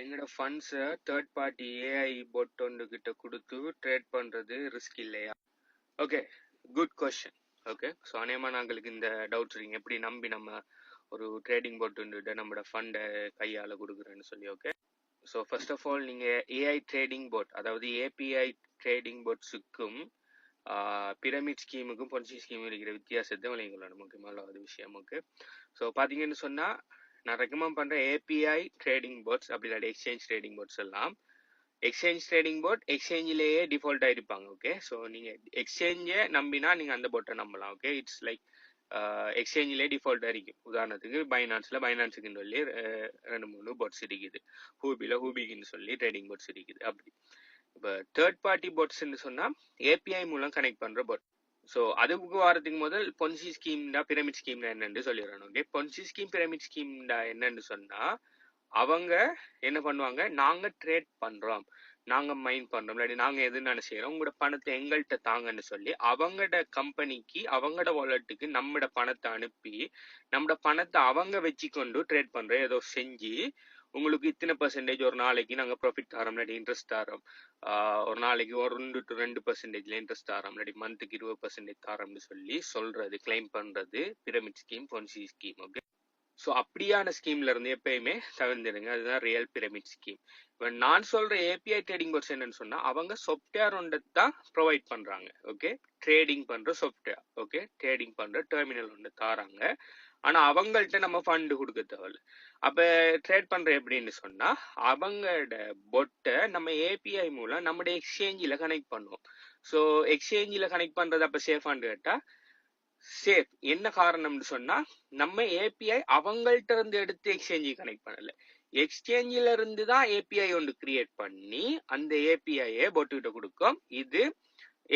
எங்களோட ஃபண்ட்ஸை third party AI பொட் ஒன்று கிட்ட கொடுத்து ட்ரேட் பண்ணுறது ரிஸ்க் இல்லையா? Okay, good question. Okay, so அநேகமாக நாங்களுக்கு இந்த டவுட்ஸ் இருக்கீங்க, எப்படி நம்பி நம்ம ஒரு ட்ரேடிங் போட் வந்துட்டு நம்மளோட ஃபண்டை கையால் கொடுக்குறேன்னு சொல்லி. Okay, so first of all நீங்கள் ஏஐ ட்ரேடிங் போட், அதாவது ஏபிஐ ட்ரேடிங் போட்ஸுக்கும் பிரமிட் ஸ்கீமுக்கும் பொன்சி ஸ்கீமும் இருக்கிற வித்தியாசத்தை விளங்கிக்கொள்ளணும். முக்கியமான விஷயம். ஓகே, ஸோ பார்த்தீங்கன்னு சொன்னால் நான் ரெக்கமெண்ட் பண்ணுறேன் ஏபிஐ ட்ரேடிங் போட்ஸ், அப்படி இல்லாட்டி எக்ஸ்சேஞ்ச் ட்ரேடிங் போட்ஸ் எல்லாம். எக்ஸ்சேஞ்ச் ட்ரேடிங் போட் எக்ஸ்சேஞ்சிலேயே டிஃபால்ட்டாக இருப்பாங்க. ஓகே, ஸோ நீங்கள் எக்ஸ்சேஞ்சை நம்பினா நீங்கள் அந்த போட்டை நம்பலாம். ஓகே, இட்ஸ் லைக் எக்ஸ்சேஞ்சிலே டிஃபால்ட்டாக இருக்கும். உதாரணத்துக்கு பைனான்ஸுக்குன்னு சொல்லி 2-3 போட்ஸ் இருக்குது, ஹூபிக்குன்னு சொல்லி ட்ரேடிங் போட்ஸ் இருக்குது. அப்படி இப்போ தேர்ட் பார்ட்டி போட்ஸ்ன்னு சொன்னால் ஏபிஐ மூலம் கனெக்ட் பண்ணுற போட். ஸோ அதுக்கு வாரத்துக்கு முதல் பொன்சி ஸ்கீம்டா பிரமிட் ஸ்கீம்டா என்னன்னு சொல்லிடுறோம். ஓகே, பொன்சி ஸ்கீம் பிரமிட் ஸ்கீம்டா என்னன்னு சொன்னால் அவங்க என்ன பண்ணுவாங்க, நாங்கள் ட்ரேட் பண்ணுறோம், நாங்கள் மைண்ட் பண்ணுறோம், இல்லாட்டி நாங்கள் எதுன்னு செய்கிறோம், உங்களோட பணத்தை எங்கள்கிட்ட தாங்கன்னு சொல்லி அவங்களோட கம்பெனிக்கு அவங்களோட வாலெட்டுக்கு நம்மளோட பணத்தை அனுப்பி நம்மளோட பணத்தை அவங்க வச்சுக்கொண்டு ட்ரேட் பண்ணுற ஏதோ செஞ்சு உங்களுக்கு இத்தனை பர்சன்டேஜ் ஒரு நாளைக்கு நாங்கள் ப்ராஃபிட் தரோம், இல்லாட்டி இன்ட்ரெஸ்ட் தரோம், ஒரு நாளைக்கு 1 to 2% இன்ட்ரெஸ்ட் தரோம், இல்லாட்டி மந்த்துக்கு 20% தரோம்னு சொல்லி சொல்றது, கிளைம் பண்றது pyramid scheme, ponzi scheme. Okay, so அப்படியான ஸ்கீம்ல இருந்து எப்பயுமே தவிர்ந்துடுங்க. அதுதான் ரியல் பிரமிட் ஸ்கீம். இப்போ நான் சொல்ற ஏபிஐ ட்ரேடிங் போர்ட்ஸ் என்னன்னு சொன்னா அவங்க சாஃப்ட்வேர் ஒன்று தான் ப்ரொவைட் பண்றாங்க. ஓகே, ட்ரேடிங் பண்ற சாஃப்ட்வேர், ஓகே, ட்ரேடிங் பண்ற டெர்மினல் ஒன்று தாராங்க. ஆனா அவங்கள்ட்ட நம்ம ஃபண்டு கொடுக்க தேவையில்ல. அப்ப ட்ரேட் பண்ற எப்படின்னு சொன்னா அவங்களோட பொட்டை நம்ம ஏபிஐ மூலம் நம்முடைய எக்ஸ்சேஞ்சில் கனெக்ட் பண்ணுவோம். ஸோ எக்ஸ்சேஞ்சில் கனெக்ட் பண்றது அப்ப சேஃபான்னு கேட்டா சேஃப். என்ன காரணம்னு சொன்னா நம்ம ஏபிஐ அவங்கள்ட்ட இருந்து எடுத்து எக்ஸ்சேஞ்சு கனெக்ட் பண்ணல, எக்ஸ்சேஞ்சில இருந்து தான் ஏபிஐ ஒன்று கிரியேட் பண்ணி அந்த ஏபிஐயை பொட்டுக்கிட்ட கொடுக்கும். இது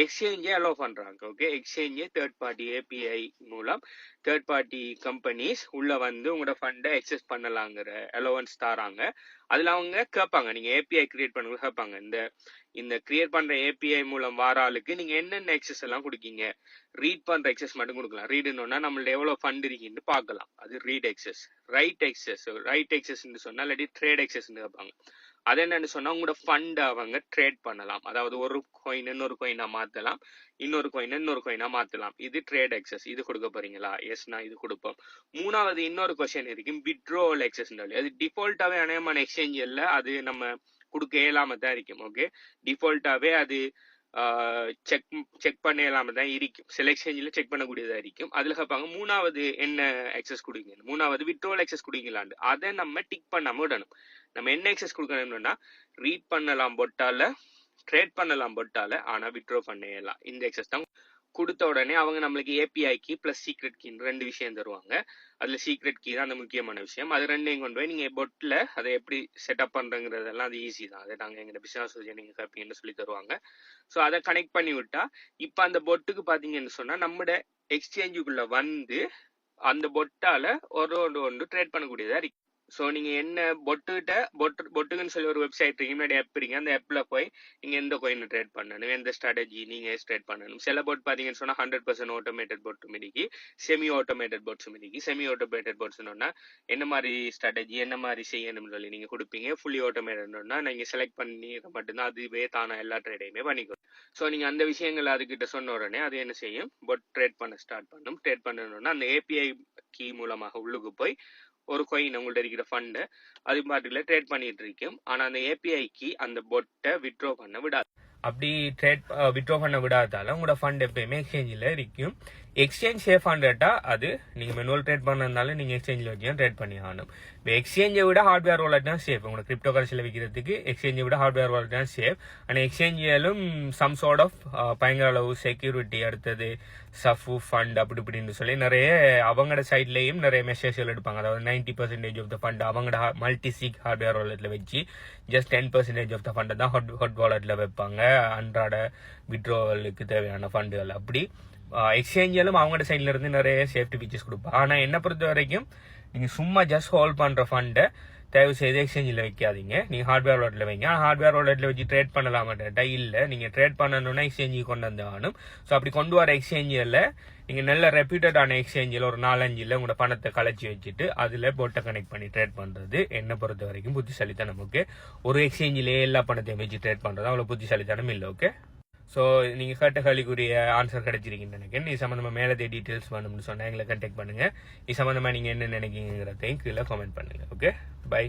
எக்ஸ்சேஞ்சே அலோவ் பண்றாங்க. ஓகே, எக்ஸ்சேஞ்சே தேர்ட் பார்ட்டி ஏபிஐ மூலம் தேர்ட் பார்ட்டி கம்பெனிஸ் உள்ள வந்து உங்களோட ஃபண்டை எக்ஸஸ் பண்ணலாங்கிற அலோவன்ஸ் தாராங்க. அதுல அவங்க கேட்பாங்க, நீங்க ஏபிஐ கிரியேட் பண்ண கேட்பாங்க, இந்த கிரியேட் பண்ற ஏபிஐ மூலம் வார ஆளுக்கு நீங்க என்னென்ன எக்ஸஸ் எல்லாம் கொடுக்கீங்க. ரீட் பண்ற எக்ஸஸ் மட்டும் கொடுக்கலாம். ரீடுன்னா நம்மள்ட்ட எவ்வளவு ஃபண்ட் இருக்குன்னு பார்க்கலாம், அது ரீட் எக்ஸஸ். ரைட் எக்ஸஸ் சொன்னா இல்லாட்டி ட்ரேட் எக்ஸஸ் கேட்பாங்க. அது என்னன்னு சொன்னா உங்களோட ஃபண்ட் அவங்க ட்ரேட் பண்ணலாம், அதாவது ஒரு காயின் இன்னொரு காயினா மாத்தலாம், இன்னொரு காயினா மாத்தலாம். இது ட்ரேட் எக்ஸஸ். இது கொடுக்க போறீங்களா? எஸ்னா இது கொடுப்போம். மூணாவது இன்னொரு கொஸ்டின் இருக்கு, வித்ட்ரோவல் எக்ஸஸ். அது டிஃபால்ட்டாவே அநேகமான எக்ஸ்சேஞ்சில் அது நம்ம கொடுக்க இயலாம தான் இருக்கும். ஓகே, டிஃபால்ட்டாவே அது செக் பண்ண இயலாம தான் இருக்கும். சில எக்ஸ்சேஞ்சில் செக் பண்ணக்கூடியதா இருக்கும். அதுல கேட்பாங்க மூணாவது என்ன எக்ஸஸ் கொடுங்க, மூணாவது வித்ட்ரோவல் எக்ஸஸ் கொடுங்களான்னு. அதை நம்ம டிக் பண்ணாம விடணும். நம்ம என்ன எக்ஸஸ் கொடுக்கணும்னா ரீட் பண்ணலாம் பொட்டால, ட்ரேட் பண்ணலாம் பொட்டால, ஆனா வித்ட்ரோ பண்ணலாம். இந்த எக்ஸஸ் தான் கொடுத்த உடனே அவங்க நம்மளுக்கு ஏபிஐக்கு பிளஸ் சீக்ரெட் கீன்னு 2 விஷயம் தருவாங்க. அதுல சீக்ரெட் கீ தான் அந்த முக்கியமான விஷயம். அது 2ஐயும் கொண்டு போய் நீங்க பொட்ல அதை எப்படி செட்டப் பண்றங்கிறதெல்லாம் அது ஈஸி தான். அதை நாங்க எங்க பிசினஸ் நீங்க கேட்பீங்கன்னு சொல்லி தருவாங்க. ஸோ அதை கனெக்ட் பண்ணி விட்டா இப்ப அந்த பொட்டுக்கு பாத்தீங்கன்னு சொன்னா நம்மட எக்ஸ்சேஞ்சுக்குள்ள வந்து அந்த பொட்டால ஒன்று ட்ரேட் பண்ணக்கூடியதா இருக்கு. ஸோ நீங்க என்ன பொட்டுக்குன்னு சொல்லி ஒரு வெப்சைட் இருக்கு, முன்னாடி ஆப் இருக்கு, அந்த ஆப்ல போய் நீங்க எந்த கோயின் ட்ரேட் பண்ணணும், எந்த ஸ்ட்ராட்டஜி நீங்க ட்ரேட் பண்ணணும். சில போட் பாத்தீங்கன்னு சொன்னா 100% ஆட்டோமேட்டட் போட்டும் இருக்கு, செமி ஆட்டோமேட்டட் போட்ஸும் இருக்கு. செமி ஆட்டோமேட்டட் போட்ஸ்னா என்ன மாதிரி ஸ்ட்ராட்டஜி என்ன மாதிரி செய்யணும்னு சொல்லி நீங்க கொடுப்பீங்க. ஃபுல்லி ஆட்டோமேட்டட்னா நீங்க செலக்ட் பண்ணி மட்டும்தான் அதுவே தானா எல்லா ட்ரேடையுமே பண்ணிக்கும். ஸோ நீங்க அந்த விஷயங்கள் அதுகிட்ட சொன்ன உடனே அது என்ன செய்யும், பொட் ட்ரேட் பண்ண ஸ்டார்ட் பண்ணும். ட்ரேட் பண்ணணும்னா அந்த ஏபிஐ கீ மூலமாக உள்ளுக்கு போய் ஒரு காயின் உங்கள்ட்ட இருக்கிற ஃபண்டு அது பாட்டுல ட்ரேட் பண்ணிட்டு இருக்கும். ஆனா அந்த ஏபிஐக்கு அந்த பொட்டை வித்ட்ரோ பண்ண விடாது. அப்படி வித்ட்ரோ பண்ண விடாதால உங்களோட ஃபண்ட் எப்பயுமே எக்ஸ்சேஞ்சில் இருக்கும். எக்ஸ்சேஞ்ச் சேஃபான்னு கேட்டா அது நீங்க மெனுவல் ட்ரேட் பண்ணதுனால நீங்க எக்ஸ்சேஞ்சில் வச்சு ட்ரேட் பண்ணி ஆகணும். இப்போ எக்ஸ்சேஞ்சை விட ஹார்ட்வேர் வாலெட் தான் சேஃப். உங்களோட கிரிப்டோ கரன்சியில் விற்கிறதுக்கு எக்ஸ்சேஞ்சை விட ஹார்ட்வேர் வாலெட் தான் சேஃப். ஆனால் எக்ஸ்சேஞ்சிலும் சம் சார்ட் ஆஃப் பயங்கர அளவு செக்யூரிட்டி, அடுத்தது சஃபு ஃபண்ட் அப்படி இப்படின்னு சொல்லி நிறைய அவங்களோட சைட்லேயும் நிறைய மெசேஜ்கள் எடுப்பாங்க. அதாவது 90% ஆஃப் த ஃபண்ட் அவங்களோட மல்டி சிக் ஹார்ட்வேர் வாலெட்டில் வச்சு ஜஸ்ட் 10% ஆஃப் த ஃபண்டை தான் ஹாட் வாலெட்டில் வைப்பாங்க, அன்றாட வித்ட்ரோவலுக்கு தேவையான ஃபண்டுகள். அப்படி எக்ஸ்சேஞ்சிலும் அவங்களோட சைட்ல இருந்து நிறைய சேஃப்டி ஃபீச்சர்ஸ் கொடுப்பாங்க. ஆனால் என்ன பொறுத்த வரைக்கும் நீங்க சும்மா ஜஸ்ட் ஹோல்ட் பண்ற ஃபண்டை தயவு செய்து எக்ஸ்சேஞ்சில் வைக்காதீங்க. நீங்கள் ஹார்ட்வேர் வாலெட்டில் வைங்க. ஹார்ட்வேர் வாலெட்டில் வச்சு ட்ரேட் பண்ணலாமாட்டா இல்லை, நீங்கள் ட்ரேட் பண்ணணுன்னா எக்ஸ்சேஞ்சுக்கு கொண்டு வந்து ஆகணும். ஸோ அப்படி கொண்டு வர எக்ஸ்சேஞ்சில் நீங்கள் நல்ல ரெப்யூட்டடான எக்ஸ்சேஞ்சில் ஒரு 4-5 உங்களோட பணத்தை கலைச்சி வச்சுட்டு அதில் போட்டை கனெக்ட் பண்ணி ட்ரேட் பண்ணுறது என்னை பொறுத்த வரைக்கும் புத்திசாலித்தனம். ஓகே, ஒரு எக்ஸ்சேஞ்சிலே எல்லா பணத்தையும் வச்சு ட்ரேட் பண்ணுறது அவ்வளோ புத்திசாலித்தனம் இல்லை. ஓகே, ஸோ நீங்கள் கேட்ட கேள்விக்குரிய ஆன்சர் கிடைச்சிருக்கீங்கன்னு நினைக்கிறேன். இது சம்மந்தமாக மேலே டீட்டெயில்ஸ் வேணும்னு சொன்னால் எங்களை கான்டாக்ட் பண்ணுங்கள். இது சம்மந்தமாக நீங்கள் என்ன நினைக்கிறீங்கிறதையும் கீழே கமெண்ட் பண்ணுங்கள். Okay, by.